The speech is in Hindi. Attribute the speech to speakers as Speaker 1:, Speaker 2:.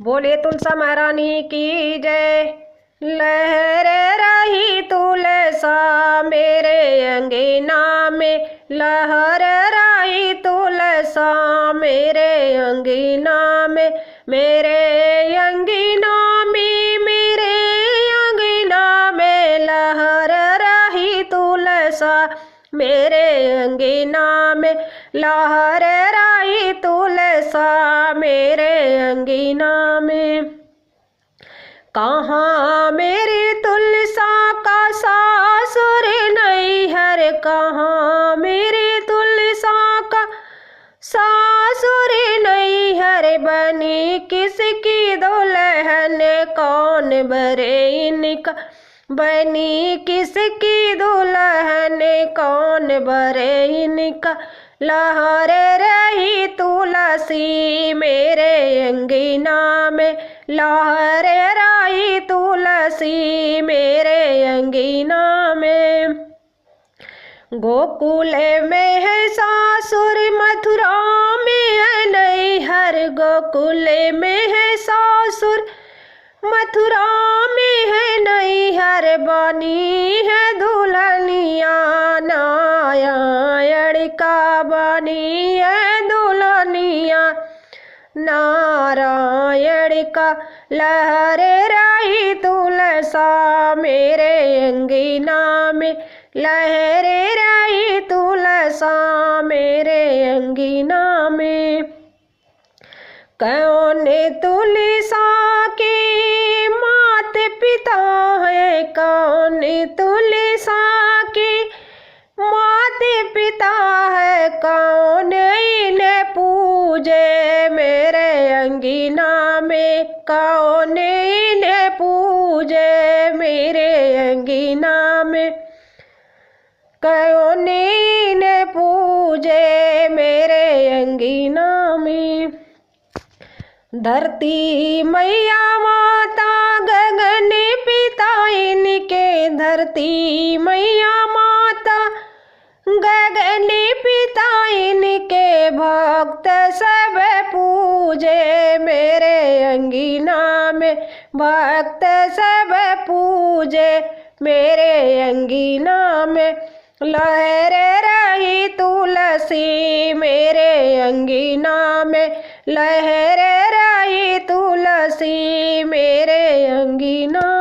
Speaker 1: बोले तुलसा महारानी की जय। लहर रही तुलसा मेरे अंगना में, लहर रही तुलसा मेरे अंगना में, मेरे अंगना में, मेरे अंगना में लहर रही तुलसा मेरे अंगना में, लहर रही तुलसा मेरे अंगना में। कहाँ मेरी तुलसा का सासुर नैहर, कहाँ मेरी तुलसा का सासुर नैहर, बनी किसकी दुल्हन कौन बरे इनका, बनी किसकी दुल्हन कौन बरे इनका। लहर रही तुलसी मेरे अंगना में, लहर रही तुलसी मेरे अंगना में। गोकुल में है सासुर, मथुरा में है नैहर, गोकुल में है सासुर, मथुरा में है नैहर, बनी है दुल्हनिया नारायण का, बनी है दुल्हनिया नारायण का। लहर रही तुलसा मेरे अंगना में, लहर रही तुलसा मेरे अंगना में। कौन तुलसा के माता पिता है, कौन तुलसा के माता पिता है, कौन इन्हें पूजे मेरे अंगना में, कौन इन्हें पूजे मेरे अंगना में, कौन इन्हें पूजे मेरे अंगना में। धरती मैया माता गगन पिता इनके, धरती मैया माता गगन पिता इनके, भक्त सब पूजे मेरे अंगना में, भक्त सब पूजे मेरे अंगना में। लहर रही तुलसी मेरे अंगना में, लहर रही तुलसी मेरे अंगना